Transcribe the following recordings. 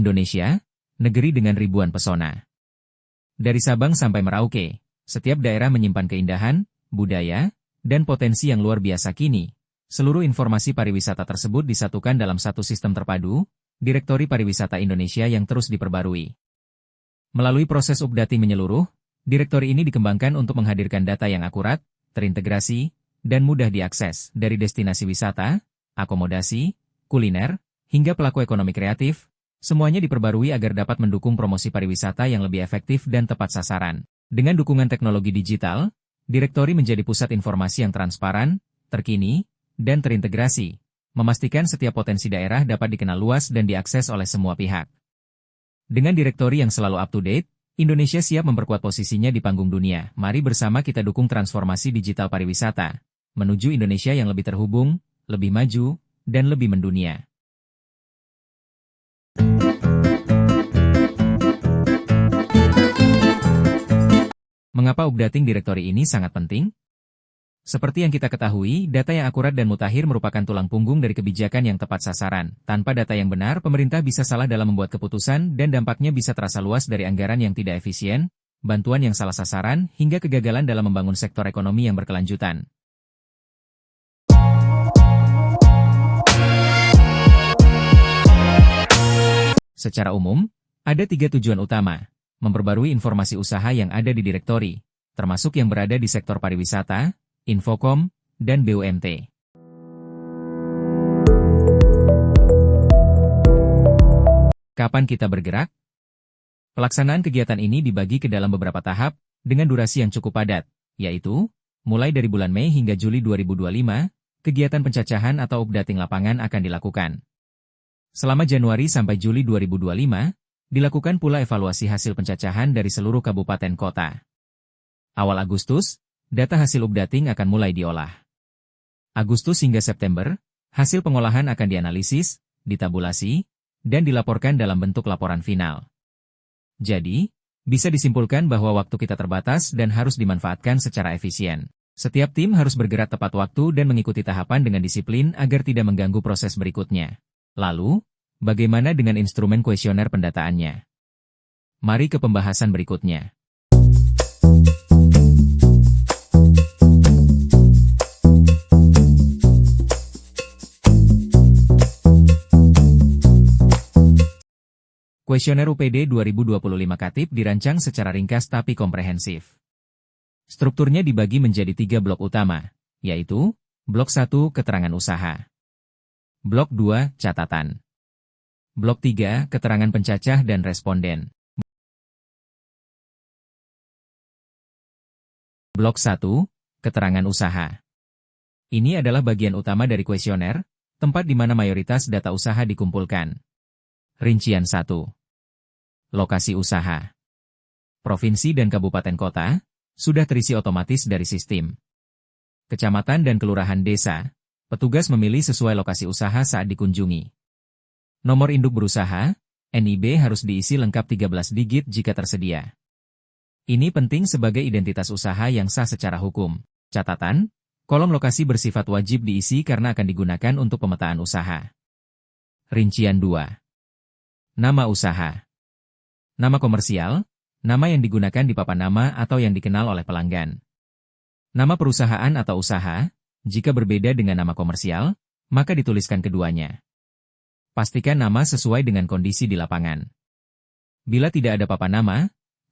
Indonesia, negeri dengan ribuan pesona. Dari Sabang sampai Merauke, setiap daerah menyimpan keindahan, budaya, dan potensi yang luar biasa kini. Seluruh informasi pariwisata tersebut disatukan dalam satu sistem terpadu, Direktori Pariwisata Indonesia yang terus diperbarui. Melalui proses updating menyeluruh, direktori ini dikembangkan untuk menghadirkan data yang akurat, terintegrasi, dan mudah diakses dari destinasi wisata, akomodasi, kuliner, hingga pelaku ekonomi kreatif, semuanya diperbarui agar dapat mendukung promosi pariwisata yang lebih efektif dan tepat sasaran. Dengan dukungan teknologi digital, direktori menjadi pusat informasi yang transparan, terkini, dan terintegrasi, memastikan setiap potensi daerah dapat dikenal luas dan diakses oleh semua pihak. Dengan direktori yang selalu up-to-date, Indonesia siap memperkuat posisinya di panggung dunia. Mari bersama kita dukung transformasi digital pariwisata, menuju Indonesia yang lebih terhubung, lebih maju, dan lebih mendunia. Mengapa updating direktori ini sangat penting? Seperti yang kita ketahui, data yang akurat dan mutakhir merupakan tulang punggung dari kebijakan yang tepat sasaran. Tanpa data yang benar, pemerintah bisa salah dalam membuat keputusan dan dampaknya bisa terasa luas dari anggaran yang tidak efisien, bantuan yang salah sasaran, hingga kegagalan dalam membangun sektor ekonomi yang berkelanjutan. Secara umum, ada 3 tujuan utama. Memperbarui informasi usaha yang ada di direktori, termasuk yang berada di sektor pariwisata, Infokom, dan BUMD. Kapan kita bergerak? Pelaksanaan kegiatan ini dibagi ke dalam beberapa tahap, dengan durasi yang cukup padat, yaitu, mulai dari bulan Mei hingga Juli 2025, kegiatan pencacahan atau updating lapangan akan dilakukan. Selama Januari sampai Juli 2025, dilakukan pula evaluasi hasil pencacahan dari seluruh kabupaten kota. Awal Agustus, data hasil updating akan mulai diolah. Agustus hingga September, hasil pengolahan akan dianalisis, ditabulasi, dan dilaporkan dalam bentuk laporan final. Jadi, bisa disimpulkan bahwa waktu kita terbatas dan harus dimanfaatkan secara efisien. Setiap tim harus bergerak tepat waktu dan mengikuti tahapan dengan disiplin agar tidak mengganggu proses berikutnya. Lalu, bagaimana dengan instrumen kuesioner pendataannya? Mari ke pembahasan berikutnya. Kuesioner UPD 2025 Katip dirancang secara ringkas tapi komprehensif. Strukturnya dibagi menjadi 3 blok utama, yaitu, Blok 1 Keterangan Usaha, Blok 2 Catatan, Blok 3 Keterangan Pencacah dan Responden. Blok 1 Keterangan Usaha. Ini adalah bagian utama dari kuesioner, tempat di mana mayoritas data usaha dikumpulkan. Rincian 1. Lokasi usaha. Provinsi dan kabupaten kota, sudah terisi otomatis dari sistem. Kecamatan dan kelurahan desa, petugas memilih sesuai lokasi usaha saat dikunjungi. Nomor induk berusaha, NIB harus diisi lengkap 13 digit jika tersedia. Ini penting sebagai identitas usaha yang sah secara hukum. Catatan, kolom lokasi bersifat wajib diisi karena akan digunakan untuk pemetaan usaha. Rincian 2. Nama usaha. Nama komersial, nama yang digunakan di papan nama atau yang dikenal oleh pelanggan. Nama perusahaan atau usaha, jika berbeda dengan nama komersial, maka dituliskan keduanya. Pastikan nama sesuai dengan kondisi di lapangan. Bila tidak ada papan nama,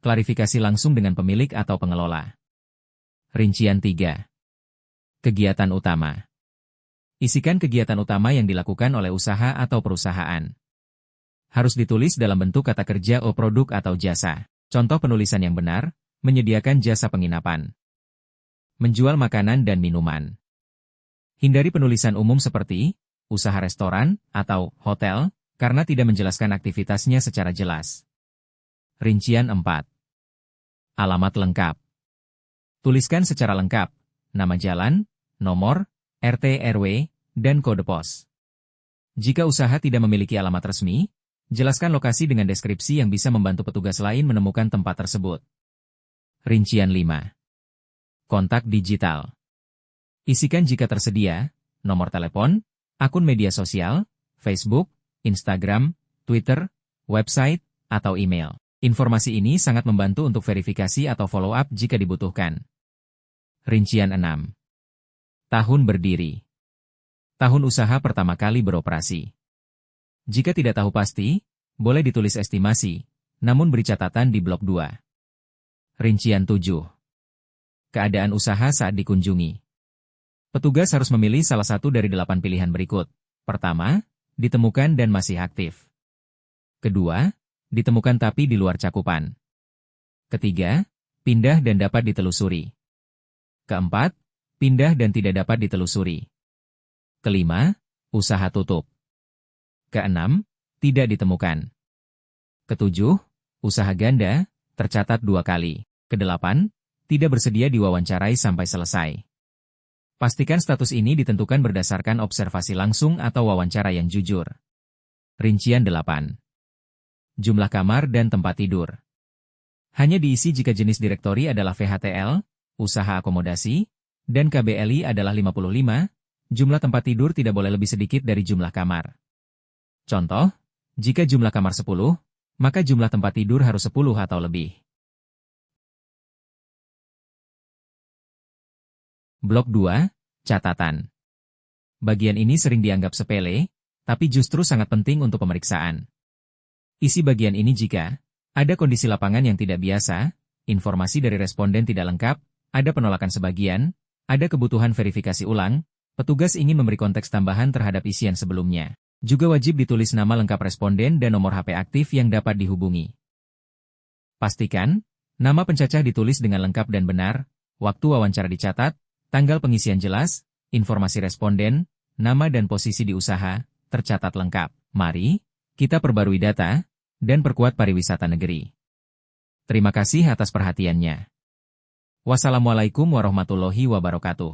klarifikasi langsung dengan pemilik atau pengelola. Rincian 3. Kegiatan utama. Isikan kegiatan utama yang dilakukan oleh usaha atau perusahaan. Harus ditulis dalam bentuk kata kerja o produk atau jasa. Contoh penulisan yang benar, menyediakan jasa penginapan, menjual makanan dan minuman. Hindari penulisan umum seperti usaha restoran atau hotel, karena tidak menjelaskan aktivitasnya secara jelas. Rincian 4. Alamat lengkap. Tuliskan secara lengkap, nama jalan, nomor, RT RW, dan kode pos. Jika usaha tidak memiliki alamat resmi, jelaskan lokasi dengan deskripsi yang bisa membantu petugas lain menemukan tempat tersebut. Rincian 5. Kontak digital. Isikan jika tersedia, nomor telepon, akun media sosial, Facebook, Instagram, Twitter, website, atau email. Informasi ini sangat membantu untuk verifikasi atau follow-up jika dibutuhkan. Rincian 6. Tahun berdiri. Tahun usaha pertama kali beroperasi. Jika tidak tahu pasti, boleh ditulis estimasi, namun beri catatan di blok 2. Rincian 7. Keadaan usaha saat dikunjungi. Petugas harus memilih salah satu dari 8 pilihan berikut. Pertama, ditemukan dan masih aktif. Kedua, ditemukan tapi di luar cakupan. Ketiga, pindah dan dapat ditelusuri. Keempat, pindah dan tidak dapat ditelusuri. Kelima, usaha tutup. Keenam, tidak ditemukan. Ketujuh, usaha ganda, tercatat 2 kali. Kedelapan, tidak bersedia diwawancarai sampai selesai. Pastikan status ini ditentukan berdasarkan observasi langsung atau wawancara yang jujur. Rincian 8. Jumlah kamar dan tempat tidur. Hanya diisi jika jenis direktori adalah VHTL, usaha akomodasi, dan KBLI adalah 55, jumlah tempat tidur tidak boleh lebih sedikit dari jumlah kamar. Contoh, jika jumlah kamar 10, maka jumlah tempat tidur harus 10 atau lebih. Blok 2, catatan. Bagian ini sering dianggap sepele, tapi justru sangat penting untuk pemeriksaan. Isi bagian ini jika ada kondisi lapangan yang tidak biasa, informasi dari responden tidak lengkap, ada penolakan sebagian, ada kebutuhan verifikasi ulang, petugas ingin memberi konteks tambahan terhadap isian sebelumnya. Juga wajib ditulis nama lengkap responden dan nomor HP aktif yang dapat dihubungi. Pastikan, nama pencacah ditulis dengan lengkap dan benar, waktu wawancara dicatat, tanggal pengisian jelas, informasi responden, nama dan posisi di usaha, tercatat lengkap. Mari, kita perbarui data, dan perkuat pariwisata negeri. Terima kasih atas perhatiannya. Wassalamualaikum warahmatullahi wabarakatuh.